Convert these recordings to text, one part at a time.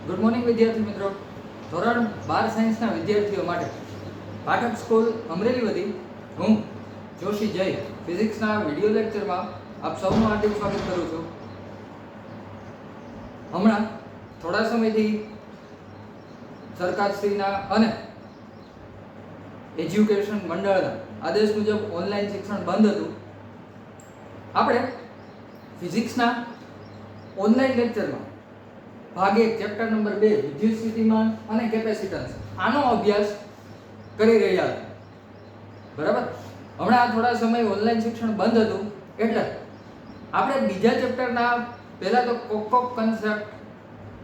Good morning વિદ્યાર્થી મિત્રો. ધોરણ 12 સાયન્સના વિદ્યાર્થીઓ માટે પાઠક સ્કૂલ અમરેલી વતી હું જોશી જય ફિઝિક્સના વિડીયો લેક્ચરમાં આપ સૌનું હાર્દિક સ્વાગત કરું છું. હમણાં થોડા સમયથી સરકારશ્રીના અને એજ્યુકેશન મંડળના આદેશ મુજબ ઓનલાઈન શિક્ષણ બંધ હતું. આપણે ફિઝિક્સના ઓનલાઈન લેક્ચરમાં ભાગ 1 ચેપ્ટર નંબર 2 વિદ્યુત સ્થિતિમાન અને કેપેસિટન્સ આનો અભ્યાસ કરી રહ્યા હતા. બરાબર. હમણાં થોડા સમય ઓનલાઈન શિક્ષણ બંધ હતું એટલે આપણે બીજા ચેપ્ટરના પહેલા તો કોક કન્સેપ્ટ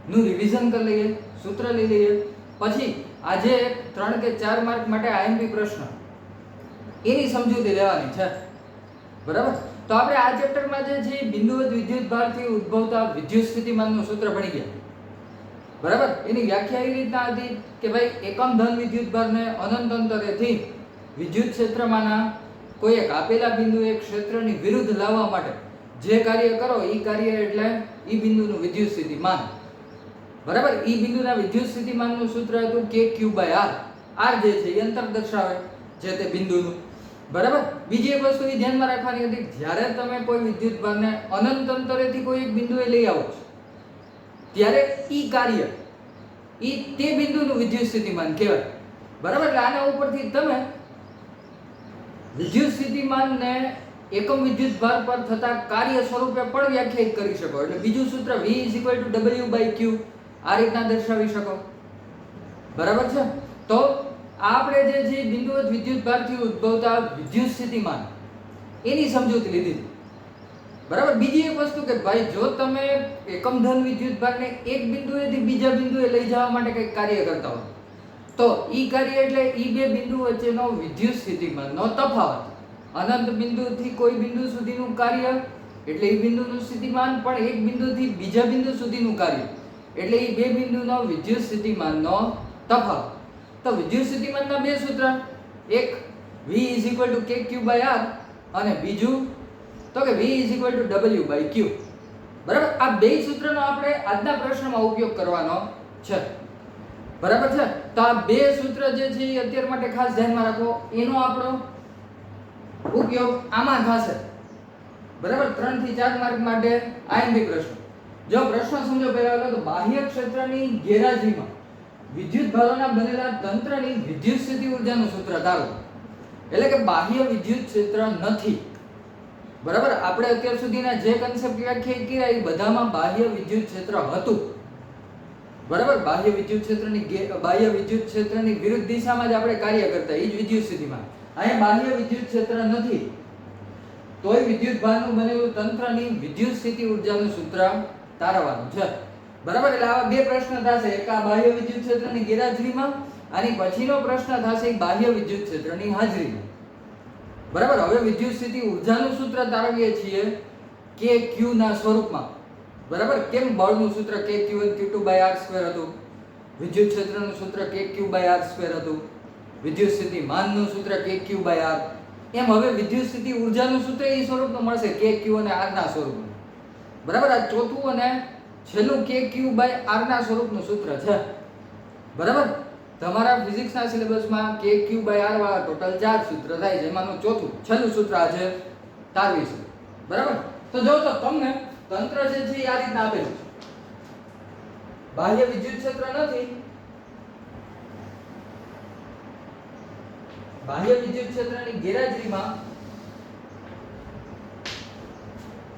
નું રિવિઝન કરી લઈએ, સૂત્ર લઈ લઈએ, પછી આજે 3 કે 4 માર્ક માટે આઈએમપી પ્રશ્ન એની સમજૂતી લેવાની છે. બરાબર. તો આપણે આ ચેપ્ટરમાં જે છે બિંદુવત વિદ્યુત ભારથી ઉદ્ભવતા વિદ્યુત સ્થિતિમાનનું સૂત્ર ભણી ગયા. બરાબર. એની વ્યાખ્યા એ રીતના હતી કે ભાઈ એકમ ધન વિદ્યુત ભારને અનંત અંતરેથી વિદ્યુત ક્ષેત્રમાંના કોઈ એક આપેલા બિંદુએ ક્ષેત્રની વિરુદ્ધ લાવવા માટે જે કાર્ય કરો એ કાર્ય એટલે એ બિંદુનું વિદ્યુત સ્થિતિમાન. બરાબર. એ બિંદુના વિદ્યુત સ્થિતિમાનનું સૂત્ર હતું KQ/R. R જે છે એ અંતર દર્શાવે જે તે બિંદુનું. બરાબર. બીજી એક વસ્તુ એ ધ્યાનમાં રાખવાની હતી, જ્યારે તમે કોઈ વિદ્યુત ભારને અનંત અંતરેથી કોઈ એક બિંદુએ લઈ આવો છો ત્યારે ઈ કાર્ય ઈ તે બિંદુનું વિદ્યુત સ્થિતિમાન કહેવાય. બરાબર. એટલે આના ઉપરથી તમે વિદ્યુત સ્થિતિમાનને એકમ વિદ્યુત ભાર પર થતા કાર્ય સ્વરૂપે પણ વ્યાખ્યાયિત કરી શકો. એટલે બીજું સૂત્ર V = W/Q આ રીતના દર્શાવી શકો. બરાબર છે. તો આપણે જે છે બિંદુવત વિદ્યુત ભારથી ઉદ્ભવતા વિદ્યુત સ્થિતિમાન એની સમજૂતી લીધી. બરાબર. બીજી એક વસ્તુ કે ભાઈ જો તમે એકમ ધન વિદ્યુત ભારને એક બિંદુએથી બીજા બિંદુએ લઈ જવા માટે કંઈક કાર્ય કરતા હો તો ઈ કાર્ય એટલે ઈ બે બિંદુ વચ્ચેનો વિદ્યુત સ્થિતિમાનનો તફાવત. અનંત બિંદુથી કોઈ બિંદુ સુધીનું કાર્ય એટલે ઈ બિંદુનું સ્થિતિમાન, પણ એક બિંદુથી બીજા બિંદુ સુધીનું કાર્ય એટલે ઈ બે બિંદુનો વિદ્યુત સ્થિતિમાનનો તફાવત. તો વિદ્યુત સ્થિતિમાનના બે સૂત્ર, એક V = KQ/R અને બીજું તો કે V = W/Q. બરાબર. આ બે સૂત્રનો આપણે આજના પ્રશ્નમાં ઉપયોગ કરવાનો છે. બરાબર છે. તો આ બે સૂત્ર જે છે એ અત્યાર માટે ખાસ ધ્યાનમાં રાખો. એનો આપણો ઉપયોગ આમાં થશે. બરાબર. 3 થી 4 માર્ક માટે આઈએમપી પ્રશ્ન. જો પ્રશ્ન સમજો પહેલા તો બાહ્ય ક્ષેત્રની ગેરહાજરીમાં વિદ્યુત ભારોના બનેલા તંત્રની વિદ્યુત સ્થિતિ ઊર્જાનું સૂત્ર ધારો. એટલે કે બાહ્ય વિદ્યુત ક્ષેત્ર નથી. બરાબર. આપણે અત્યાર સુધીના જે કન્સેપ્ટ વ્યાખ્યાયિત કર્યા એ બધામાં બાહ્ય વિદ્યુત ક્ષેત્ર હતું. બરાબર. બાહ્ય વિદ્યુત ક્ષેત્રની વિરુદ્ધ દિશામાં જ આપણે કાર્ય કરતા, એ જ વિદ્યુત સ્થિતિમાં. અહીંયા બાહ્ય વિદ્યુત ક્ષેત્ર નથી તોય વિદ્યુત ભારનું બનેલું તંત્રની વિદ્યુત સ્થિતિ ઊર્જાનું સૂત્ર તારવવાનું છે. બરાબર. એટલે આવા બે પ્રશ્ન થશે. એક આ બાહ્ય વિદ્યુત ક્ષેત્રની ગેરહાજરીમાં, અને પછીનો પ્રશ્ન થશે બાહ્ય વિદ્યુત ક્ષેત્રની હાજરીમાં. બરાબર. હવે વિદ્યુત સ્થિતિ ઊર્જાનું સૂત્ર તારવીએ છીએ KQ ના સ્વરૂપમાં. બરાબર. કેમ બળનું સૂત્ર KQ/Q2/R² હતું, વિદ્યુત ક્ષેત્રનું સૂત્ર KQ/R² હતું, વિદ્યુત સ્થિતિમાનનું સૂત્ર KQ/R. એમ હવે વિદ્યુત સ્થિતિ ઊર્જાનું સૂત્ર એ સ્વરૂપનું મળશે KQ અને R ના સ્વરૂપનું. બરાબર. આ ચોથું અને છેલ્લું KQ/R ના સ્વરૂપનું સૂત્ર છે. બરાબર. તમારા ફિઝિક્સના સિલેબસમાં KQ/R વાળા ટોટલ 4 સૂત્ર થાય છે, એમાંનું ચોથું છેલ્લું સૂત્ર આજે તારવીશું. બરાબર. તો જો તો તમને તંત્ર જે છે આ રીતના આપેલું છે. બાહ્ય વિદ્યુત ક્ષેત્ર નથી. બાહ્ય વિદ્યુત ક્ષેત્રની ગેરહાજરીમાં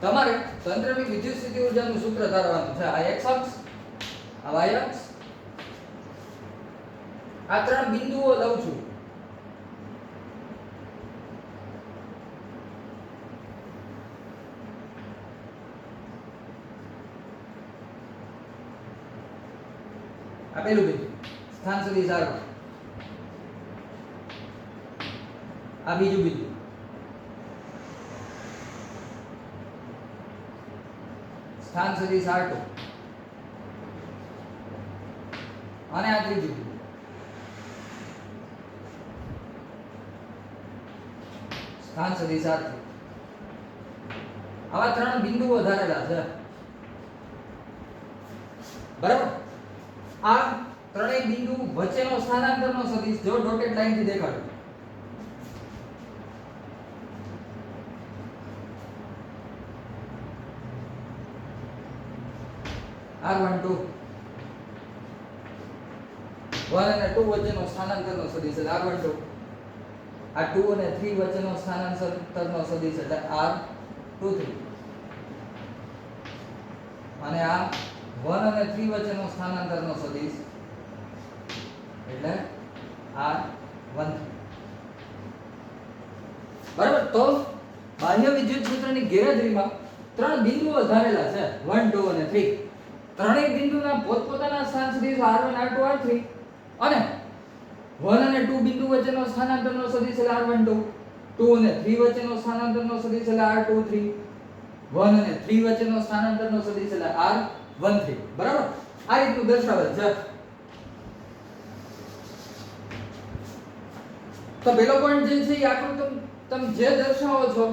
તમારે તંત્રની વિદ્યુત સ્થિતિ ઊર્જાનું સૂત્ર ધારવાનું છે. આ x અક્ષ, આ y અક્ષ, આ 3 બિંદુઓ લઉં છું. આ પહેલું બિંદુ સ્થાન સદિશ R. આ બીજું બિંદુ સ્થાન સદિશ R2 અને આ ત્રીજું બિંદુ સ્થાન સદિશ R3. આવા 3 બિંદુઓ ધારેલા છે. બરાબર. આ ત્રણેય બિંદુ વચ્ચેનો સ્થાનાંતરનો સદિશ જો ડોટેડ લાઈન થી દેખાડું r12 1 અને 2 વચ્ચેનો સ્થાનાંતરનો સદિશ એટલે r12 આ 2 અને 3 વચ્ચેનો સ્થાનાંતરનો સદિશ એટલે r23 અને આ 1 અને 3 વચ્ચેનો સ્થાનાંતરનો સદિશ એટલે r13 બરાબર તો બાહ્ય વિદ્યુત ક્ષેત્રની ગેરહાજરીમાં ત્રણ બિંદુઓ ધારેલા છે 1 2 અને 3 ત્રણેય બિંદુના પોતપોતાના સ્થાન સદિશ r1 r2 r3 અને 1 અને 2 બિંદુ વચ્ચેનો સ્થાનાંતરનો સદિશ એટલે r12 2 અને 3 વચ્ચેનો સ્થાનાંતરનો સદિશ એટલે r23 1 અને 3 વચ્ચેનો સ્થાનાંતરનો સદિશ એટલે r13 બરાબર આ રીતનું દર્શાવેલ છે તો પેલો પોઈન્ટ જે છે એ આકૃતિ તમે જે દર્શાવો છો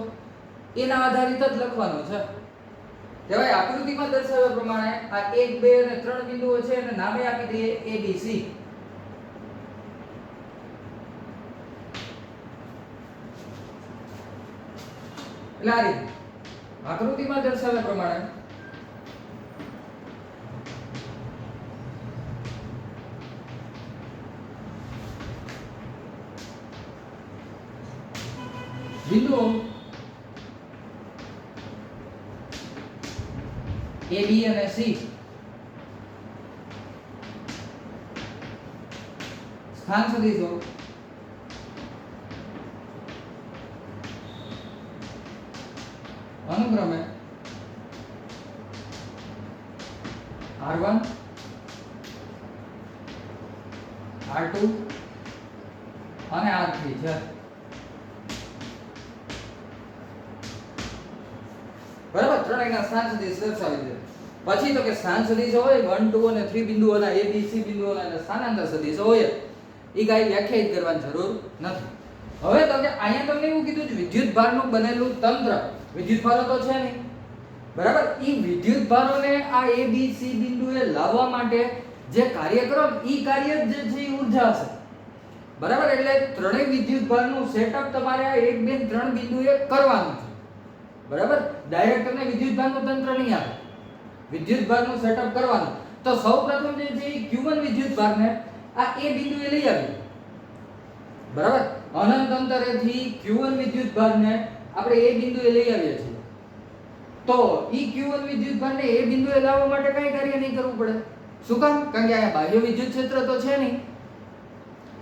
એના આધારિત જ લખવાનો છે કહેવાય આકૃતિમાં દર્શાવ્યા પ્રમાણે આ 1 2 અને 3 બિંદુઓ છે અને નામે આપી દઈએ a b c એટલે આ રીતે આકૃતિમાં દર્શાવ્યા પ્રમાણે બિંદુઓ a b અને c સ્થાન સદિશો અનુક્રમે r1 r2 અને r3 છે બરાબર ત્રણેયના સ્થાન સદિશ દર્શાવી દે પછી તો કે સ્થાન સદિશ હોય 1 2 અને 3 બિંદુઓના a b c બિંદુઓના સ્થાનાંતર સદિશ હોય ઈ કાઈ વ્યાખ્યાયિત કરવાની જરૂર નથી હવે તો કે અહીંયા તમને એવું કીધું છે વિદ્યુત ભારનું બનેલું તંત્ર વિદ્યુત ભારો તો છે નહીં બરાબર ઈ વિદ્યુત ભારોને આ a b c બિંદુએ લાવવા માટે જે કાર્ય કરો ઈ કાર્ય જ જે છે ઈ ઊર્જા હશે બરાબર એટલે ત્રણેય વિદ્યુત ભારનું સેટઅપ તમારે આ 1 2 3 બિંદુએ કરવાનું છે બરાબર ડાયરેક્ટ તમને વિદ્યુત ભારનું તંત્ર નહીં આવે વિદ્યુત ભારનું સેટઅપ કરવાનું તો સૌપ્રથમ જે છે ઈ q1 વિદ્યુત ભારને આ a બિંદુએ લઈ આવી બરાબર અનંત અંતરેથી q1 વિદ્યુત ભારને આપણે a બિંદુએ લઈ આવીએ છીએ તો ઈ q1 વિદ્યુત ભારને a બિંદુએ લાવવા માટે કઈ કાર્ય નહીં કરવું પડે શું કામ કારણ કે અહીંયા બાહ્ય વિદ્યુત ક્ષેત્ર તો છે નહીં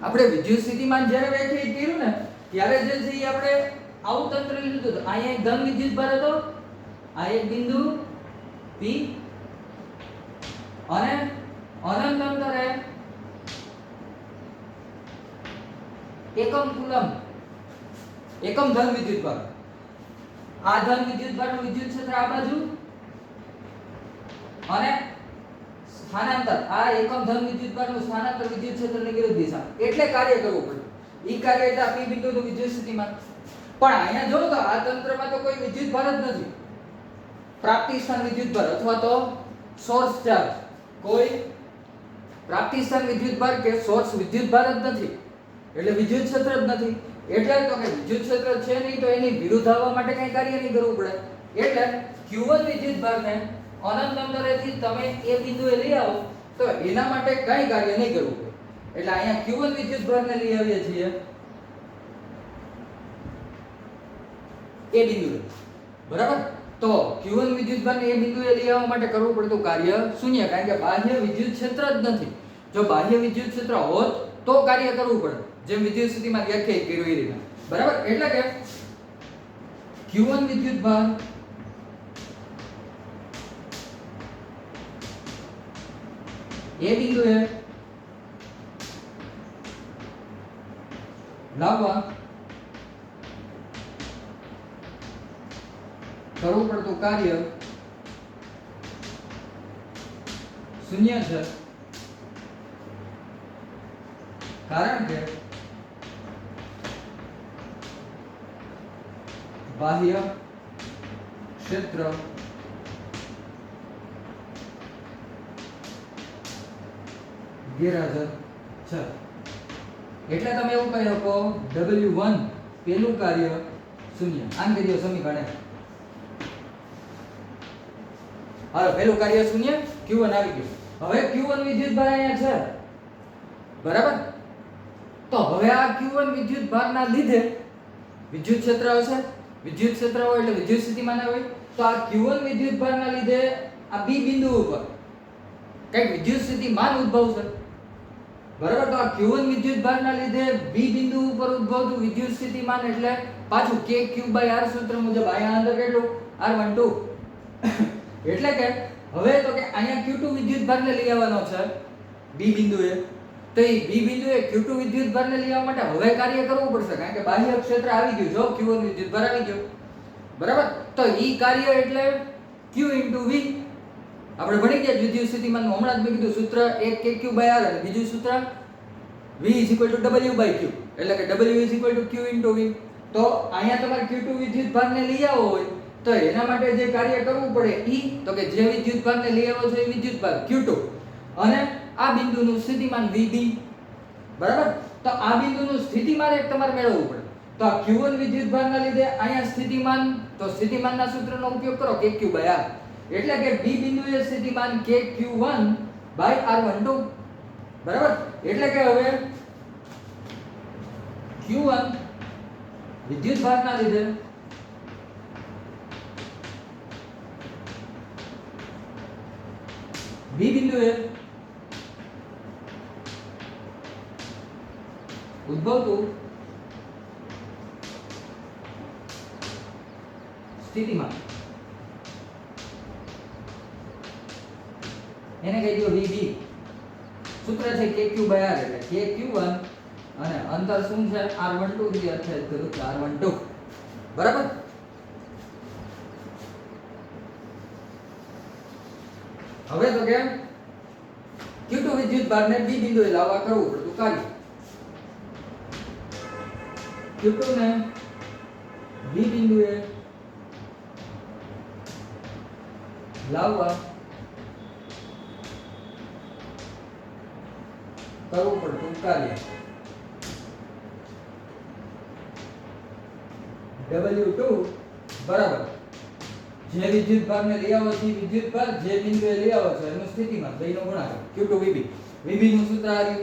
આપણે વિદ્યુત સ્થિતિમાન જ્યારે વ્યાખ્યાયિત કર્યું ને ત્યારે જે છે ઈ આપણે આવું તંત્ર લીધું હતું અહીંયા એક ધન વિદ્યુત ભાર હતો આ એક બિંદુ p અને અનંત અંતરે એકમ કુલમ એકમ ધન વિદ્યુત ભાર આ ધન વિદ્યુત ભારનું વિદ્યુત ક્ષેત્ર આ બાજુ અને સ્થાનાંતર આ એકમ ધન વિદ્યુત ભારનું સ્થાનાંતર વિદ્યુત ક્ષેત્રની વિરુદ્ધ દિશા એટલે કાર્ય કરવું પડે ઈ કાર્ય એટલે p બિંદુનું વિદ્યુત સ્થિતિમાન પણ અહીંયા જો તો આ તંત્રમાં તો કોઈ વિદ્યુત ભાર જ નથી પ્રાપ્તિ સ્થાન વિદ્યુત ભાર અથવા તો સોર્સ ચાર્જ કોઈ પ્રાપ્તિ સ્થાન વિદ્યુત ભાર કે સોર્સ વિદ્યુત ભાર જ નથી એટલે વિદ્યુત ક્ષેત્ર જ નથી એટલે તો કે વિદ્યુત ક્ષેત્ર છે નહીં તો એની વિરુદ્ધ આવવા માટે કઈ કાર્ય નહીં કરવું પડે એટલે q1 વિદ્યુત ભારને અનંત અંતરેથી તમે એ બિંદુએ લઈ આવો તો એના માટે કઈ કાર્ય નહીં કરવું પડે એટલે અહીંયા q1 વિદ્યુત ભારને લઈ આવીએ છીએ એ બિંદુએ બરાબર તો q1 વિદ્યુત ભારને એ બિંદુએ લઈ આવવા માટે કરવું પડતું કાર્ય શૂન્ય કારણ કે બાહ્ય વિદ્યુત ક્ષેત્ર જ નથી જો બાહ્ય વિદ્યુત ક્ષેત્ર હોત તો કાર્ય કરવું પડે જેમ વિદ્યુત સ્થિતિમાં વ્યાખ્યાયિત કર્યું એ રીતે બરાબર એટલે કે q1 વિદ્યુત ભાર એ બિંદુએ લાવવા કરવું પડતું કાર્ય શૂન્ય છે કારણ કે બાહ્ય ક્ષેત્ર ગેરહાજર છે. એટલે તમે એવું કહી શકો W1 પેલું કાર્ય શૂન્ય. આમ કહી દો સમીકરણ. હાલો પેલું કાર્ય શૂન્ય, Q1 આવી ગયું. હવે Q1 વિદ્યુતભાર અહીંયા છે, બરાબર? તો હવે આ Q1 વિદ્યુતભારના લીધે વિદ્યુત ક્ષેત્ર હશે. વિદ્યુત ક્ષેત્ર હોય એટલે વિદ્યુત સ્થિતિમાન હોય. તો આ Q1 વિદ્યુતભારના લીધે આ B બિંદુ ઉપર કઈક વિદ્યુત સ્થિતિમાન ઉદ્ભવશે, બરાબર? તો આ Q1 વિદ્યુતભારના લીધે B બિંદુ ઉપર ઉદ્ભવતું વિદ્યુત સ્થિતિમાન એટલે પાછું KQ/R સૂત્ર મુજબ અહીંયા અંદર કેટલું R12. એટલે કે હવે તો કે અહીંયા Q2 વિદ્યુતભારને લઈ આવવાનો છે B બિંદુએ. તો એ B બિંદુએ Q2 વિદ્યુતભારને લઈ આવવા માટે હવે કાર્ય કરવું પડશે, કારણ કે બાહ્ય ક્ષેત્ર આવી ગયું. જો Q1 વિદ્યુતભાર આવી ગયો, બરાબર? તો ઈ કાર્ય એટલે Q * V. આપણે ભણી ગયા વિદ્યુત સ્થિતિમાનનું હમણાં જ મેં કીધું સૂત્ર એક KQ/R અને બીજું સૂત્ર V = W/Q. એટલે કે W = Q * V. તો અહીંયા તમારે Q2 વિદ્યુતભારને લઈ આવવો હોય તો એના માટે જે કાર્ય કરવું પડે ઈ તો કે જે વિદ્યુતભારને લઈ આવો છો એ વિદ્યુતભાર Q2 અને આ બિંદુનું સ્થિતિમાન VB, બરાબર? તો આ બિંદુનું સ્થિતિમાન એક તમારે મેળવવું પડે. તો આ Q1 વિદ્યુતભારના લીધે અહીંયા સ્થિતિમાન, તો સ્થિતિમાનના સૂત્રનો ઉપયોગ કરો KQ/R. એટલે કે B બિંદુએ સ્થિતિમાન KQ1/R12, બરાબર? એટલે કે હવે Q1 વિદ્યુતભારના લીધે B બિંદુએ ઉદ્ભવતું સ્થિતિમાન એને કહી દો VB. સૂત્ર છે KQ/R એટલે KQ1 અને અંતર શું છે R12 થી અર્થાત કરું કે R12, બરાબર? હવે તો કે Q2 વિદ્યુતભારને B બિંદુએ લાવવા કરવું પડતું કાર્ય. Q2 ને B બિંદુએ લાવવા કરવું પડતું કાર્ય W2 બરાબર જે વિદ્યુતભારને લઈ આવો છો વિદ્યુતભાર જે બિંદુએ લઈ આવો છો એનું સ્થિતિમાન બેનો ગુણાકાર Q2 VB. VB નું સૂત્ર આ રહ્યું.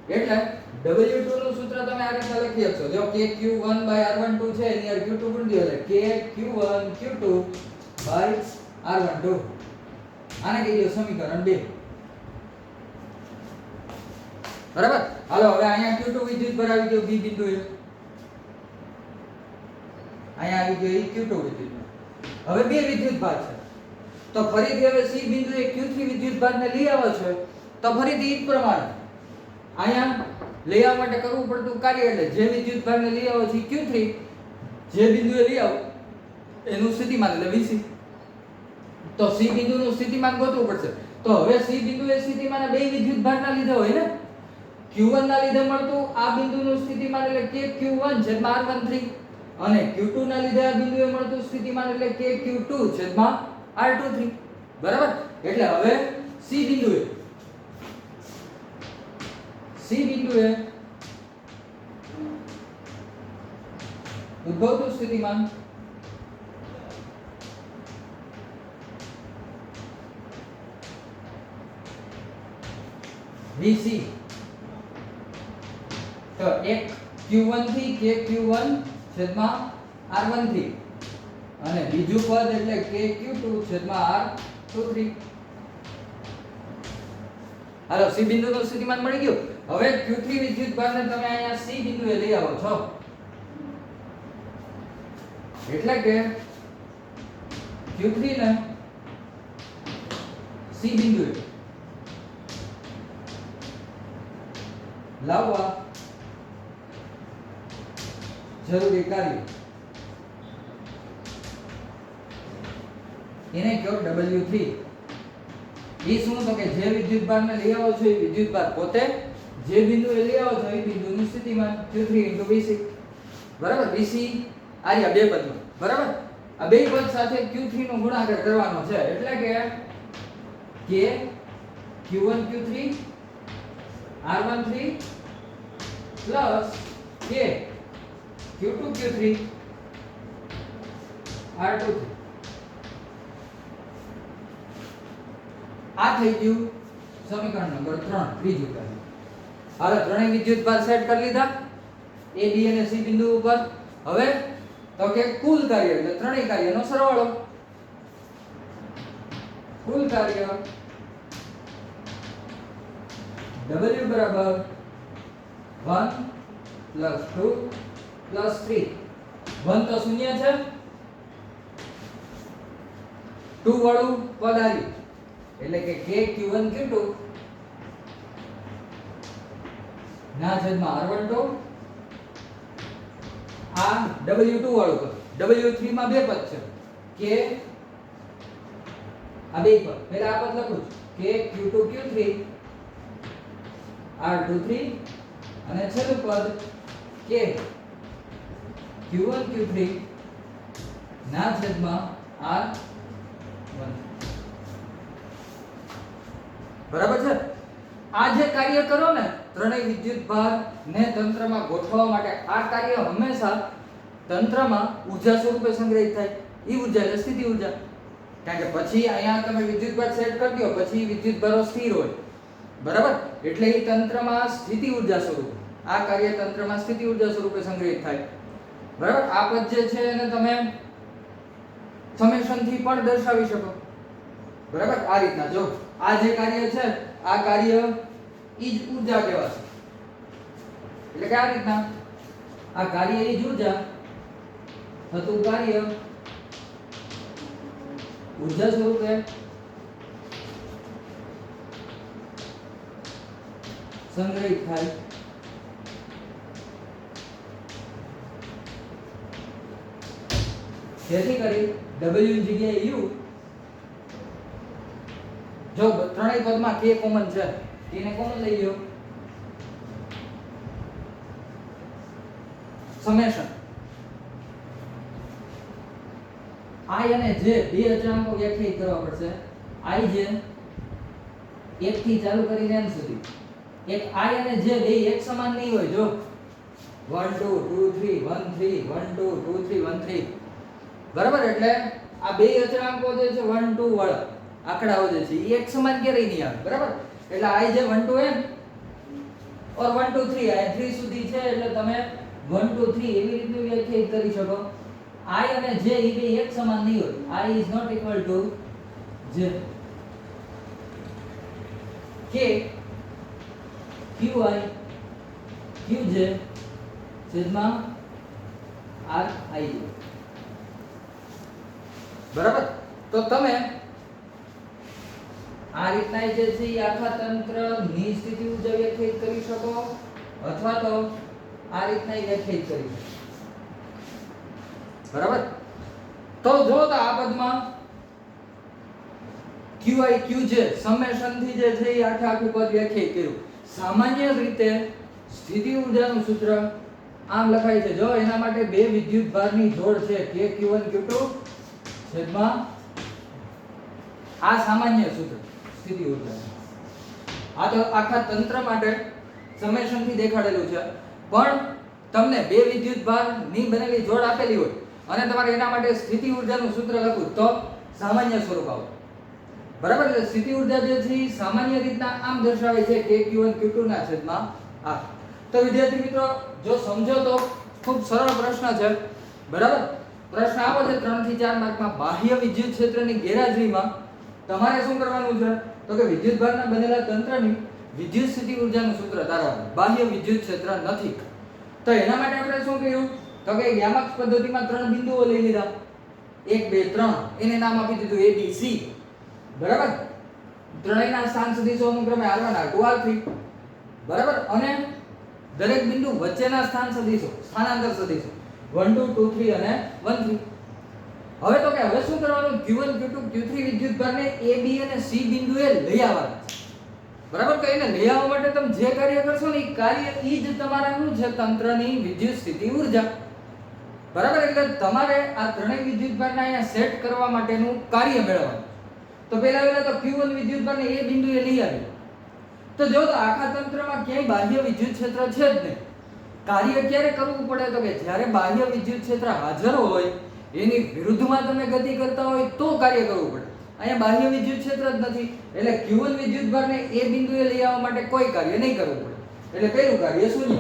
એટલે W2 નું સૂત્ર તમે આ રીતે લખી શકશો. જો KQ1/R12 છે એની અંદર Q2 ગુણી દો એટલે KQ1 Q2/R12. આને કહી દો સમીકરણ 2, બરાબર? હાલો હવે અહીંયા Q2 વિદ્યુતભાર આવી ગયો B બિંદુએ, અહીંયા આવી ગયો Q2 વિદ્યુતભાર. હવે બે વિદ્યુતભાર છે તો ફરીથી હવે C બિંદુએ Q3 વિદ્યુતભારને લઈ આવો છો તો ફરીથી ઈ જ પ્રમાણે અહીંયા લઈ આવવા માટે કરવું પડતું કાર્ય એટલે જે વિદ્યુતભારને લઈ આવો છો Q3 જે બિંદુએ લઈ આવો એનું સ્થિતિમાન એટલે VC. તો C બિંદુનું સ્થિતિમાન ગોતવું પડશે. તો હવે C બિંદુએ સ્થિતિમાન બે વિદ્યુતભારના લીધે હોય ને, Q1 ના લીધે મળતું આ બિંદુનું સ્થિતિમાન એટલે KQ1/R13 અને Q2 ના લીધે આ બિંદુએ મળતું સ્થિતિમાન એટલે KQ2/R23, બરાબર? એટલે હવે C બિંદુએ ઉદ્ભવતું સ્થિતિમાન VC. તો એક Q1 થી KQ1/R13 અને બીજું પદ એટલે KQ2/R23. હાલો C બિંદુનું સ્થિતિમાન મળી ગયું. હવે Q3 વિદ્યુતભારને તમે અહીંયા C બિંદુએ લઈ આવો છો એટલે કે Q3 ને C બિંદુએ લાવવા જરૂરી કાર્ય એને કહો W3. એ શું તો કે જે વિદ્યુતભારને લઈ આવો છો એ વિદ્યુતભાર પોતે જે બિંદુએ લઈ આવો છો એ બિંદુનું સ્થિતિમાન Q3 * VC, બરાબર? VC આ બે પદમાં, બરાબર? આ બે પદ સાથે Q3 નો ગુણાકાર કરવાનો છે એટલે કે Q1 Q3 R13 plus K Q2 Q3 R23 આ થઈ ગયું સમીકરણ નંબર 3 ત્રીજું કાર્ય. હવે ત્રણેય વિદ્યુતભાર સેટ કરી લીધા A B અને C બિંદુ ઉપર. હવે તો કે કુલ કાર્ય એટલે ત્રણેય કાર્યનો સરવાળો. કુલ કાર્ય W બરાબર 1 પ્લસ 2 પ્લસ 3. 1 તો શૂન્ય છે, 2 વાળું પદ આવ્યું એટલે કે K Q1 Q2 ના છેદમાં R12 આ W2 વાળું પદ. W3 માં બે પદ છે, K આ બે પદ પહેલા આ પદ લખું છું, K Q2 Q3 R23 અને છેલ્લું પદ K Q1 Q3 ના છેદમાં R1. બરાબર છે. આ જે કાર્ય કરો ને ત્રણેય વિદ્યુતભાર ને તંત્રમાં ગોઠવવા માટે, આ કાર્ય હંમેશા તંત્રમાં ઊર્જા સ્વરૂપે સંગ્રહિત થાય. ઈ ઊર્જા એટલે સ્થિતિ ઊર્જા. કારણ કે પછી અહીંયા તમે વિદ્યુતભાર સેટ કરી દો પછી વિદ્યુતભારો સ્થિર હોય. બરાબર? એટલે ઈ તંત્રમાં સ્થિતિ ઊર્જા સ્વરૂપે, આ કાર્ય તંત્રમાં સ્થિતિ ઊર્જા સ્વરૂપે સંગ્રહિત થાય. બરાબર? આ પદ જે છે એને તમે સમેશન થી પણ દર્શાવી શકો. બરાબર? આ રીતના જો આ જે કાર્ય છે આ કાર્ય ઈ જ ઊર્જા કહેવાશે. એટલે કે આ રીતના આ કાર્ય ઈ જ ઊર્જા થતું કાર્ય ઊર્જા સ્વરૂપે સંગ્રહિત થાય. જેથી કરી W ની જગ્યાએ U, જો ત્રણેય પદમાં K કોમન છે, K ને કોમન લઈ લો, સમેશન I અને J બે અચળાંકો વ્યાખ્યાયિત કરવા પડશે. I J 1 થી ચાલુ કરીને n સુધી. એક I અને J બે એક સમાન નહીં હોય. જો 1 2 2 3 1 3 1 2 2 3 1 3. બરાબર? એટલે આ બે અચળાંકો જે છે 1 2 વાળા આંકડાઓ જે છે એ એક સમાન ક્યારેય નહીં આવે. બરાબર? એટલે I જે 1 to n or 1 to 3 આ 3 સુધી છે એટલે તમે 1 to 3 એવી રીતનું વ્યાખ્યાયિત કરી શકો. I અને J એ બે એક સમાન નહીં હોય. I is not equal to J. K QI QJ છેદમાં RIJ. બરાબર? તો તમે આ રીતના જે છે એ આખા તંત્રની સ્થિતિ ઊર્જા વ્યાખ્યાયિત કરી શકો અથવા તો આ રીતના વ્યાખ્યાયિત કરી શકો. બરાબર? તો જો તો આ પદમાં QI QJ સમેશન થી જે છે એ આખું પદ વ્યાખ્યાયિત કર્યું. સામાન્ય રીતે સ્થિતિ ઊર્જાનું સૂત્ર આમ લખાય છે. જો એના માટે બે વિદ્યુતભારની જોડ છે K Q1 Q2 છેદમાં આ સામાન્ય સૂત્ર સ્થિતિ ઊર્જા. આ તો આખા તંત્ર માટે સમેશન થી દેખાડેલું છે. પણ તમને બે વિદ્યુતભારની બનેલી જોડ આપેલી હોય અને તમારે એના માટે સ્થિતિ ઊર્જાનું સૂત્ર લખવું તો સામાન્ય સ્વરૂપ આવે. બરાબર? એટલે સ્થિતિ ઊર્જા જે છે એ સામાન્ય રીતના આમ દર્શાવે છે K Q1 Q2 ના છેદમાં આ. તો વિદ્યાર્થી મિત્રો જો સમજો તો ખૂબ સરળ પ્રશ્ન છે. બરાબર? પ્રશ્ન આવો છે 3 થી 4 માર્કમાં. બાહ્ય વિદ્યુત ક્ષેત્રની ગેરહાજરીમાં તમારે શું કરવાનું છે? તો કે વિદ્યુતભારના બનેલા તંત્રની વિદ્યુત સ્થિતિ ઊર્જાનું સૂત્ર તારવવાનું. બાહ્ય વિદ્યુત ક્ષેત્ર નથી. તો એના માટે આપણે શું કર્યું? તો કે યામાક્સ પદ્ધતિમાં 3 બિંદુઓ લઈ લીધા. 1 2 3 એને નામ આપી દીધું A B C. બરાબર? ત્રણેયના સ્થાન સદિશો અનુક્રમે R1 R2 R3. બરાબર? અને દરેક બિંદુ વચ્ચેના સ્થાન સદિશો સ્થાનાંતર સદિશો 1 2 2 3 અને 1 3. હવે તો કે હવે શું કરવાનું? Q1 Q2 Q3 વિદ્યુતભારને A B અને C બિંદુએ લઈ આવવાના છે. બરાબર? તો એને લઈ આવવા માટે તમે જે કાર્ય કરશો ને એ કાર્ય ઈ જ તમારા શું છે? તંત્રની વિદ્યુત સ્થિતિ ઊર્જા. બરાબર? એટલે તમારે આ ત્રણેય વિદ્યુતભારને અહીંયા સેટ કરવા માટેનું કાર્ય મેળવવાનું. તો પહેલા તો Q1 વિદ્યુતભારને A બિંદુએ લઈ આવી. તો જો તો આખા તંત્રમાં ક્યાંય બાહ્ય વિદ્યુત ક્ષેત્ર છે જ નહીં. કાર્ય ક્યારે કરવું પડે તો કે જ્યારે બાહ્ય વિદ્યુત ક્ષેત્ર હાજર હોય એની વિરુદ્ધમાં તમે ગતિ કરતા હોય તો કાર્ય કરવું પડે. અહીંયા બાહ્ય વિદ્યુત ક્ષેત્ર જ નથી એટલે q1 વિદ્યુતભારને એ બિંદુએ લઈ આવવા માટે કોઈ કાર્ય નહીં કરવું પડે. એટલે પહેલું કાર્ય શૂન્ય.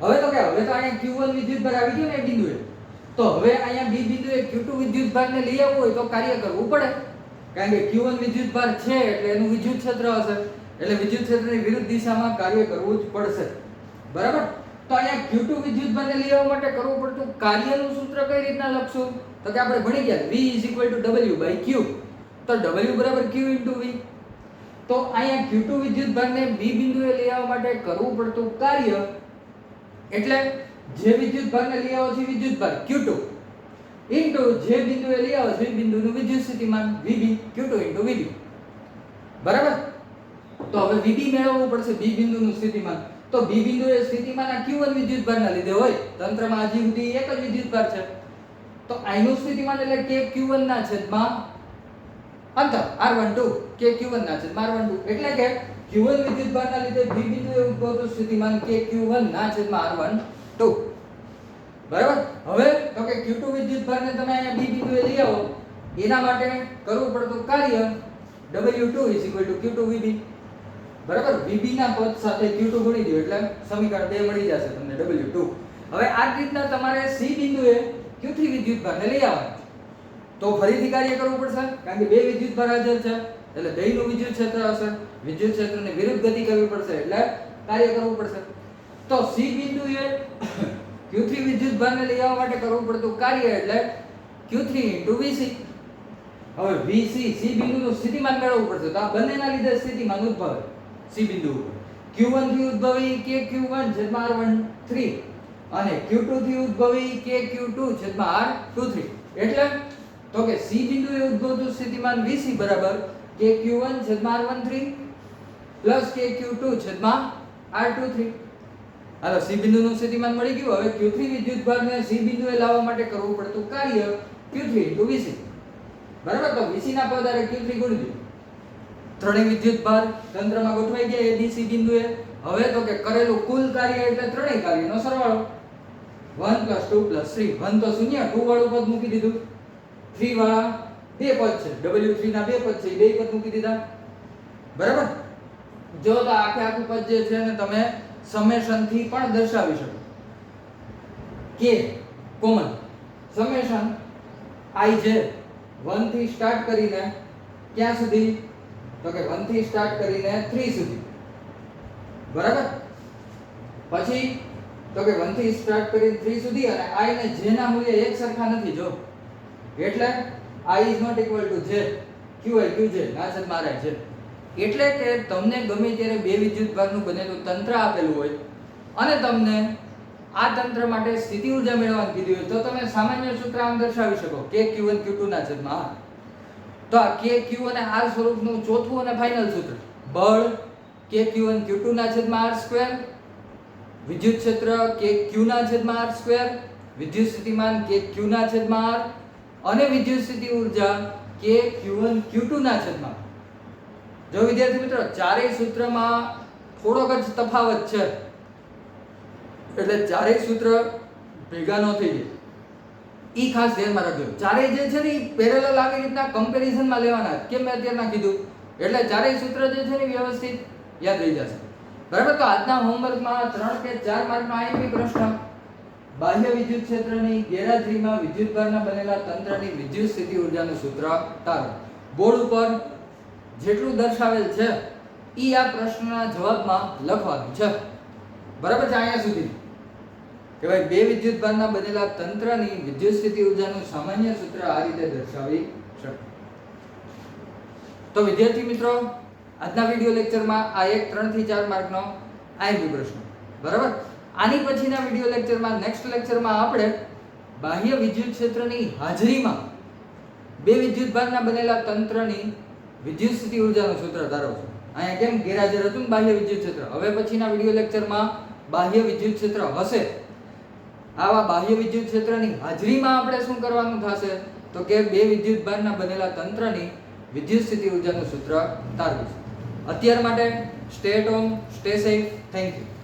હવે તો અહીંયા q1 વિદ્યુતભાર આવી ગયો ને એ બિંદુએ, તો હવે અહીંયા બી બિંદુએ q2 વિદ્યુતભારને લઈ આવવું હોય તો કાર્ય કરવું પડે. કારણ કે q1 વિદ્યુતભાર છે એટલે એનું વિદ્યુત ક્ષેત્ર હશે, એટલે વિદ્યુત ક્ષેત્રની વિરુદ્ધ દિશામાં કાર્ય કરવું જ પડશે. બરાબર? તો અહીંયા q2 વિદ્યુતભારને લઈ આવવા માટે કરવું પડતું કાર્યનું સૂત્ર કઈ રીતના લખશું? તો કે આપણે ભણી ગયા v w/q. તો w બરાબર q * v. તો અહીંયા q2 વિદ્યુતભારને b બિંદુએ લઈ આવવા માટે કરવું પડતું કાર્ય એટલે જે વિદ્યુતભારને લઈ આવો છે વિદ્યુતભાર q2 ઇન્ટુ જે બિંદુએ લઈ આવો છે એ બિંદુનું વિદ્યુત સ્થિતિમાન vb, q2 * vb. બરાબર? તો હવે vb મેળવવું પડશે b બિંદુનું સ્થિતિમાન. તો b બિંદુએ સ્થિતિમાન આ q1 વિદ્યુતભારના લીધે હોય. તંત્રમાં હજી સુધી એક જ વિદ્યુતભાર છે. તો આનું સ્થિતિમાન એટલે k q1 ના છેદમાં અંતર r12, k q1 ના છેદમાં r12. એટલે કે q1 વિદ્યુતભારના લીધે b બિંદુએ ઉદ્ભવતું સ્થિતિમાન k q1 ના છેદમાં r12. બરાબર? હવે તો કે q2 વિદ્યુતભારને તમે અહીંયા b બિંદુએ લઈ આવો એના માટે કરવું પડતું કાર્ય w2 = q2 vb. બરાબર? vb ના પદ સાથે q2 ગુણી દો એટલે સમીકરણ 2 મળી જશે તમને w2. હવે આ રીતના તમારે c બિંદુએ q3 વિદ્યુતભારને લઈ આવવાનો. તો ફરીથી કાર્ય કરવું પડશે કારણ કે બે વિદ્યુતભાર હાજર છે એટલે બેયનું વિદ્યુત ક્ષેત્ર હશે. વિદ્યુત ક્ષેત્રની વિરુદ્ધ ગતિ કરવી પડશે એટલે કાર્ય કરવું પડશે. તો c બિંદુએ q3 વિદ્યુતભારને લઈ આવવા માટે કરવું પડતું કાર્ય એટલે q3 * vc. હવે vc c બિંદુનું સ્થિતિમાન મેળવવું પડશે. તો આ બંનેના લીધે સ્થિતિમાન ઉદ્ભવે c બિંદુ ઉપર. q1 થી ઉદ્ભવી k q1 r13 અને q2 થી ઉદ્ભવી k q2 r23. એટલે તો કે c બિંદુએ ઉદ્ભવતું સ્થિતિમાન vc બરાબર k q1 r13 + k q2 r23. હાલો c બિંદુનું સ્થિતિમાન મળી ગયું. હવે q3 વિદ્યુતભારને c બિંદુએ લાવવા માટે કરવું પડતું કાર્ય q3 * vc. બરાબર? તો vc ના પદ આરે q3 ગુણી દો. ત્રણેય વિદ્યુતભાર તંત્રમાં ગોઠવાઈ ગયા a b c બિંદુએ. હવે તો કે કરેલું કુલ કાર્ય એટલે ત્રણેય કાર્યનો સરવાળો 1 + 2 + 3. 1 તો શૂન્ય, 2 વાળું પદ મૂકી દીધું. 3 વાળા બે પદ છે, w3 ના બે પદ છે, બે પદ મૂકી દીધા. બરાબર? જો તો આખું પદ જે છે ને તમે સમેશન થી પણ દર્શાવી શકો. k common summation i j 1 થી સ્ટાર્ટ કરીને ક્યાં સુધી? તો કે 1 થી સ્ટાર્ટ કરીને 3 સુધી. બરાબર? પછી તો કે 1 થી સ્ટાર્ટ કરીને 3 સુધી અને i ને j ના મૂલ્ય એક સરખા નથી જો. એટલે i = j qi qj ના છેદમાં r છે. એટલે કે તમને ગમે ત્યારે બે વિદ્યુતભારનું બનેલું તંત્ર આપેલું હોય અને તમને આ તંત્ર માટે સ્થિતિ ઊર્જા મેળવવાની કીધી હોય તો તમે સામાન્ય સૂત્ર આમ દર્શાવી શકો k q1 q2 ના છેદમાં r. તો આ k q અને r સ્વરૂપનું ચોથું અને ફાઇનલ સૂત્ર બળ k q1 q2 ના છેદમાં r², વિદ્યુત ક્ષેત્ર k q ના છેદમાં r², વિદ્યુત સ્થિતિમાન k q ના છેદમાં r અને વિદ્યુત સ્થિતિ ઊર્જા k q1 q2 ના છેદમાં. જો વિદ્યાર્થી મિત્રો ચારેય સૂત્રમાં થોડોક જ તફાવત છે એટલે ચારેય સૂત્ર ભેગા ન થઈ જાય ઈ ખાસ ધ્યાનમાં રાખજો. ચારેય જે છે ને ઈ પેરેલલ આવી રીતના કમ્પેરિઝનમાં લેવાના. કેમ મેં અત્યારે ના કીધું? એટલે ચારેય સૂત્ર જે છે ને વ્યવસ્થિત યાદ રહી જશે. બરાબર? તો આજના હોમવર્કમાં 3 કે 4 માર્કનો આઈએમપી પ્રશ્ન બાહ્ય વિદ્યુત ક્ષેત્રની ગેરહાજરીમાં વિદ્યુતભારના બનેલા તંત્રની વિદ્યુત સ્થિતિ ઊર્જાનું સૂત્ર તારો. બોર્ડ ઉપર જેટલું દર્શાવેલ છે ઈ આ પ્રશ્નના જવાબમાં લખવાનું છે. બરાબર છે? અહીંયા સુધી કે ભાઈ બે વિદ્યુતભારના બનેલા તંત્રની વિદ્યુત સ્થિતિ ઊર્જાનું સામાન્ય સૂત્ર આ રીતે દર્શાવી શકાય. તો વિદ્યાર્થી મિત્રો આજના વિડિયો લેક્ચરમાં આ એક 3 થી 4 માર્કનો આઈએમપી પ્રશ્ન. બરાબર? આની પછીના વિડિયો લેક્ચરમાં નેક્સ્ટ લેક્ચરમાં આપણે બાહ્ય વિદ્યુત ક્ષેત્રની હાજરીમાં બે વિદ્યુતભારના બનેલા તંત્રની વિદ્યુત સ્થિતિ ઊર્જાનું સૂત્ર તારવશું. અહીંયા કેમ ગેરહાજર હતું ને બાહ્ય વિદ્યુત ક્ષેત્ર. હવે પછીના વિડિયો લેક્ચરમાં બાહ્ય વિદ્યુત ક્ષેત્ર હશે. આવા બાહ્ય વિદ્યુત ક્ષેત્રની હાજરીમાં આપણે શું કરવાનું થશે? તો કે બે વિદ્યુતભારના બનેલા તંત્રની વિદ્યુત સ્થિતિ ઊર્જાનું સૂત્ર તારવીશું. અત્યાર માટે stay at home, stay safe. Thank you.